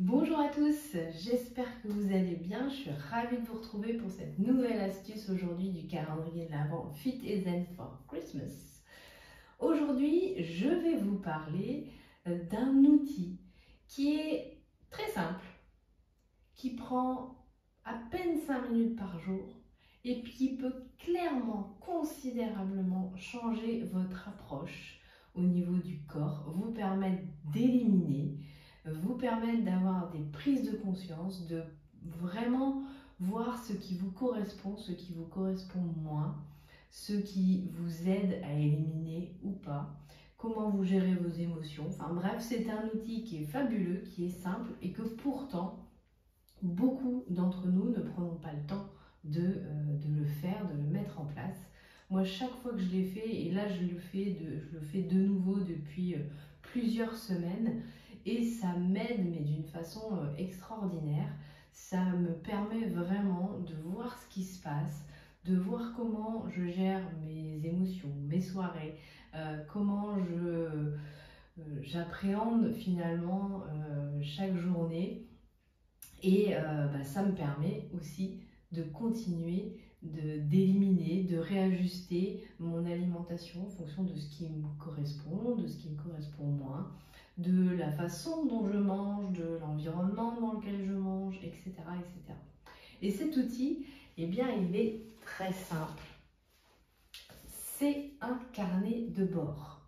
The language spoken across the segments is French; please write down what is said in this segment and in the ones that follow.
Bonjour à tous, j'espère que vous allez bien. Je suis ravie de vous retrouver pour cette nouvelle astuce aujourd'hui du calendrier de l'Avent Fit and Zen for Christmas. Aujourd'hui, je vais vous parler d'un outil qui est très simple, qui prend à peine 5 minutes par jour et qui peut clairement, considérablement changer votre approche au niveau du corps, vous permettre d'éliminer, vous permettre d'avoir des prises de conscience, de vraiment voir ce qui vous correspond, ce qui vous correspond moins, ce qui vous aide à éliminer ou pas, comment vous gérez vos émotions. Enfin bref, c'est un outil qui est fabuleux, qui est simple et que pourtant, beaucoup d'entre nous ne prenons pas le temps de le faire, de le mettre en place. Moi, chaque fois que je l'ai fait, et là je le fais de nouveau depuis plusieurs semaines, et ça m'aide, mais d'une façon extraordinaire. Ça me permet vraiment de voir ce qui se passe, de voir comment je gère mes émotions, mes soirées, comment j'appréhende finalement chaque journée. Et ça me permet aussi de continuer d'éliminer, de réajuster mon alimentation en fonction de ce qui me correspond, de ce qui me correspond moins, de la façon dont je mange, de l'environnement dans lequel je mange, etc., etc. Et cet outil, eh bien, il est très simple. C'est un carnet de bord.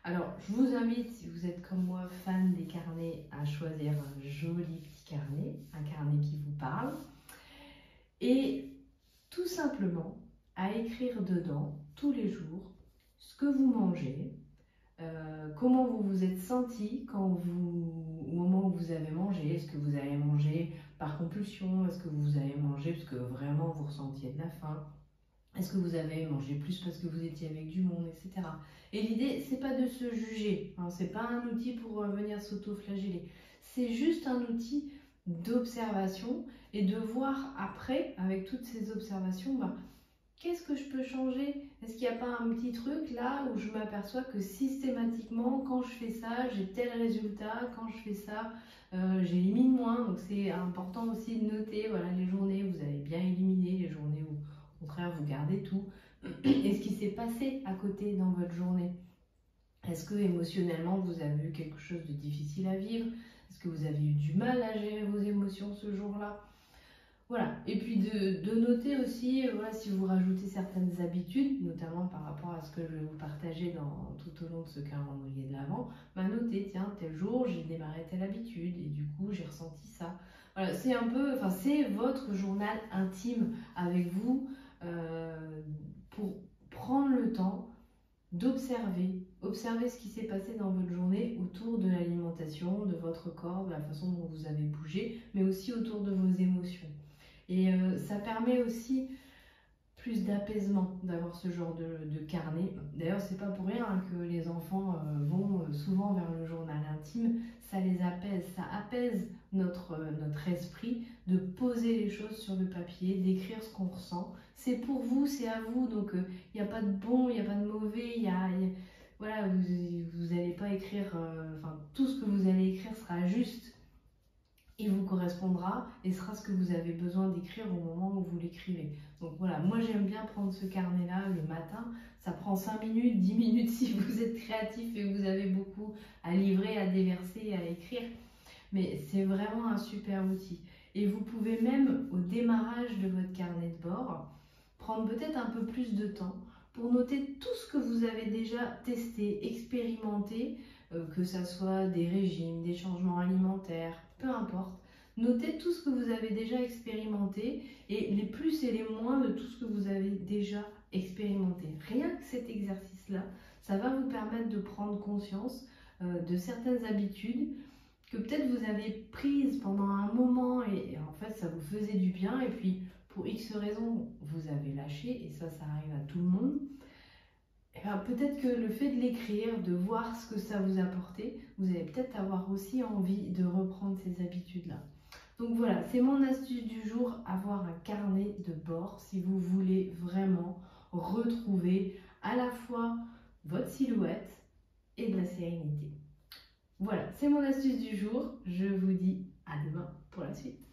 Alors, je vous invite, si vous êtes comme moi fan des carnets, à choisir un joli petit carnet, un carnet qui vous parle, et tout simplement à écrire dedans tous les jours ce que vous mangez, comment vous vous êtes senti au moment où vous avez mangé. Est-ce que vous avez mangé par compulsion? Est-ce que vous avez mangé parce que vraiment vous ressentiez de la faim? Est-ce que vous avez mangé plus parce que vous étiez avec du monde, etc. Et l'idée, c'est pas de se juger, hein, c'est pas un outil pour venir s'auto-flageller. C'est juste un outil d'observation et de voir après, avec toutes ces observations, qu'est-ce que je peux changer? Est-ce qu'il n'y a pas un petit truc là où je m'aperçois que systématiquement, quand je fais ça, j'ai tel résultat, quand je fais ça, j'élimine moins. Donc c'est important aussi de noter, voilà, les journées où vous avez bien éliminé, les journées où au contraire vous gardez tout. Et ce qui s'est passé à côté dans votre journée. Est-ce que émotionnellement vous avez eu quelque chose de difficile à vivre? Est-ce que vous avez eu du mal à gérer vos émotions ce jour-là? Voilà, et puis de noter aussi, voilà, si vous rajoutez certaines habitudes, notamment par rapport à ce que je vais vous partager tout au long de ce calendrier de l'Avent, notez, tiens, tel jour, j'ai démarré telle habitude, et du coup, j'ai ressenti ça. Voilà, c'est un peu, enfin, c'est votre journal intime avec vous pour prendre le temps d'observer, observer ce qui s'est passé dans votre journée autour de l'alimentation, de votre corps, de la façon dont vous avez bougé, mais aussi autour de vos émotions. Et ça permet aussi plus d'apaisement d'avoir ce genre de carnet. D'ailleurs, c'est pas pour rien que les enfants vont souvent vers le journal intime. Ça les apaise, ça apaise notre esprit de poser les choses sur le papier, d'écrire ce qu'on ressent. C'est pour vous, c'est à vous, donc il n'y a pas de bon, il n'y a pas de mauvais, voilà, vous n'allez pas écrire, tout ce que vous allez écrire sera juste. Il vous correspondra et sera ce que vous avez besoin d'écrire au moment où vous l'écrivez. Donc voilà, moi j'aime bien prendre ce carnet-là le matin. Ça prend 5 minutes, 10 minutes si vous êtes créatif et que vous avez beaucoup à livrer, à déverser, à écrire. Mais c'est vraiment un super outil. Et vous pouvez même, au démarrage de votre carnet de bord, prendre peut-être un peu plus de temps pour noter tout ce que vous avez déjà testé, expérimenté, que ce soit des régimes, des changements alimentaires, peu importe. Notez tout ce que vous avez déjà expérimenté et les plus et les moins de tout ce que vous avez déjà expérimenté. Rien que cet exercice-là, ça va vous permettre de prendre conscience de certaines habitudes que peut-être vous avez prises pendant un moment et en fait ça vous faisait du bien et puis pour X raisons vous avez lâché et ça arrive à tout le monde. Peut-être que le fait de l'écrire, de voir ce que ça vous apportait, vous allez peut-être avoir aussi envie de reprendre ces habitudes-là. Donc voilà, c'est mon astuce du jour, avoir un carnet de bord si vous voulez vraiment retrouver à la fois votre silhouette et de la sérénité. Voilà, c'est mon astuce du jour. Je vous dis suite.